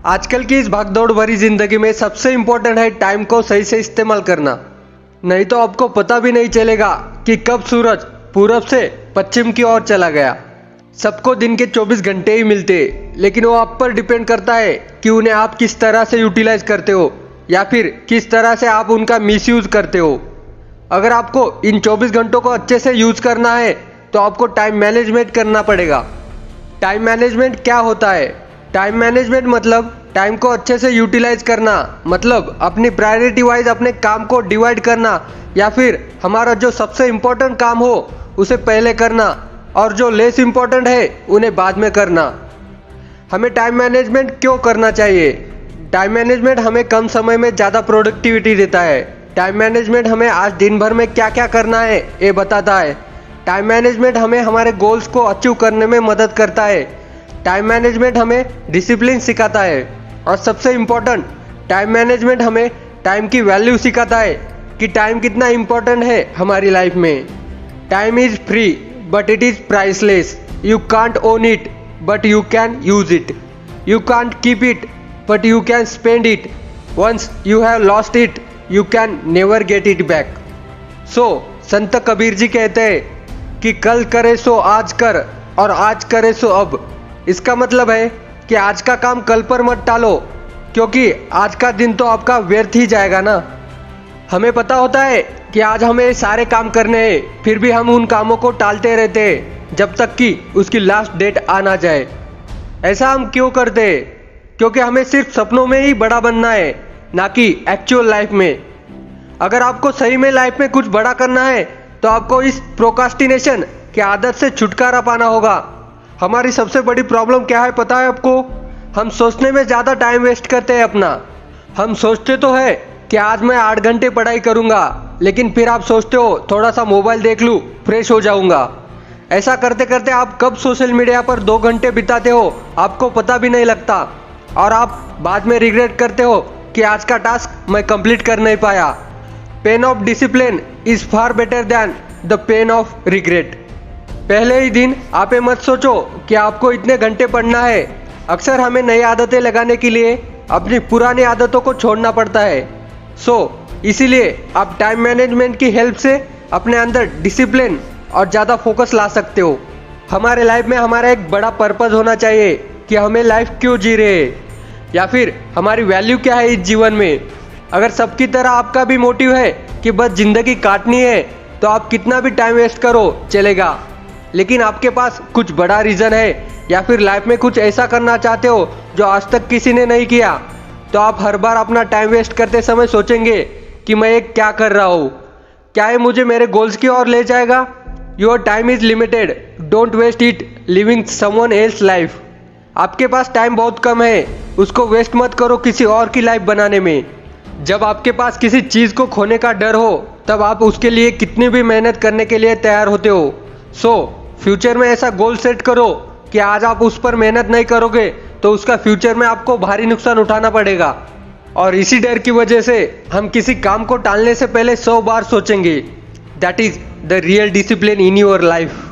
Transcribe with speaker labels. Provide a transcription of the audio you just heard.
Speaker 1: आजकल की इस भागदौड़ भरी जिंदगी में सबसे इम्पोर्टेंट है टाइम को सही से इस्तेमाल करना। नहीं तो आपको पता भी नहीं चलेगा कि कब सूरज पूरब से पश्चिम की ओर चला गया। सबको दिन के 24 घंटे ही मिलते, लेकिन वो आप पर डिपेंड करता है कि उन्हें आप किस तरह से यूटिलाइज करते हो या फिर किस तरह से आप उनका मिसयूज करते हो। अगर आपको इन 24 घंटों को अच्छे से यूज करना है तो आपको टाइम मैनेजमेंट करना पड़ेगा। टाइम मैनेजमेंट क्या होता है? टाइम मैनेजमेंट मतलब टाइम को अच्छे से यूटिलाइज करना, मतलब अपनी प्रायोरिटी वाइज अपने काम को डिवाइड करना, या फिर हमारा जो सबसे इम्पोर्टेंट काम हो उसे पहले करना और जो लेस इम्पोर्टेंट है उन्हें बाद में करना। हमें टाइम मैनेजमेंट क्यों करना चाहिए? टाइम मैनेजमेंट हमें कम समय में ज़्यादा प्रोडक्टिविटी देता है। टाइम मैनेजमेंट हमें आज दिन भर में क्या क्या करना है ये बताता है। टाइम मैनेजमेंट हमें हमारे गोल्स को अचीव करने में मदद करता है। टाइम मैनेजमेंट हमें डिसिप्लिन सिखाता है और सबसे इम्पोर्टेंट, टाइम मैनेजमेंट हमें टाइम की वैल्यू सिखाता है कि टाइम कितना इम्पोर्टेंट है हमारी लाइफ में। Time is free but it is priceless. You can't own it but you can use it. You can't keep it but you can spend it. Once you have lost it you can never get it back. So Sant Kabir जी कहते हैं कि कल करे सो आज कर और आज करे सो अब। इसका मतलब है कि आज का काम कल पर मत टालो, क्योंकि आज का दिन तो आपका व्यर्थ ही जाएगा ना। हमें पता होता है कि आज हमें सारे काम करने हैं, फिर भी हम उन कामों को टालते रहते हैं जब तक कि उसकी लास्ट डेट आ ना जाए। ऐसा हम क्यों करते हैं? क्योंकि हमें सिर्फ सपनों में ही बड़ा बनना है, ना कि एक्चुअल लाइफ में। अगर आपको सही में लाइफ में कुछ बड़ा करना है तो आपको इस प्रोकास्टिनेशन की आदत से छुटकारा पाना होगा। हमारी सबसे बड़ी प्रॉब्लम क्या है पता है आपको? हम सोचने में ज़्यादा टाइम वेस्ट करते हैं अपना। हम सोचते तो है कि आज मैं 8 घंटे पढ़ाई करूँगा, लेकिन फिर आप सोचते हो थोड़ा सा मोबाइल देख लूँ, फ्रेश हो जाऊँगा। ऐसा करते करते आप कब सोशल मीडिया पर 2 घंटे बिताते हो आपको पता भी नहीं लगता, और आप बाद में रिग्रेट करते हो कि आज का टास्क मैं कंप्लीट कर नहीं पाया। Pain of discipline is far better than the pain of regret. पहले ही दिन आप ये मत सोचो कि आपको इतने घंटे पढ़ना है। अक्सर हमें नई आदतें लगाने के लिए अपनी पुरानी आदतों को छोड़ना पड़ता है। इसीलिए आप टाइम मैनेजमेंट की हेल्प से अपने अंदर डिसिप्लिन और ज़्यादा फोकस ला सकते हो। हमारे लाइफ में हमारा एक बड़ा पर्पस होना चाहिए कि हमें लाइफ क्यों जी रहे हैं, या फिर हमारी वैल्यू क्या है इस जीवन में। अगर सबकी तरह आपका भी मोटिव है कि बस ज़िंदगी काटनी है तो आप कितना भी टाइम वेस्ट करो चलेगा, लेकिन आपके पास कुछ बड़ा रीज़न है या फिर लाइफ में कुछ ऐसा करना चाहते हो जो आज तक किसी ने नहीं किया, तो आप हर बार अपना टाइम वेस्ट करते समय सोचेंगे कि मैं ये क्या कर रहा हूँ, क्या ये मुझे मेरे गोल्स की ओर ले जाएगा? Your time is limited, don't waste it living someone else life. आपके पास टाइम बहुत कम है, उसको वेस्ट मत करो किसी और की लाइफ बनाने में। जब आपके पास किसी चीज़ को खोने का डर हो तब आप उसके लिए कितनी भी मेहनत करने के लिए तैयार होते हो। फ्यूचर में ऐसा गोल सेट करो कि आज आप उस पर मेहनत नहीं करोगे तो उसका फ्यूचर में आपको भारी नुकसान उठाना पड़ेगा। और इसी डर की वजह से हम किसी काम को टालने से पहले 100 बार सोचेंगे। That is the real discipline in your life.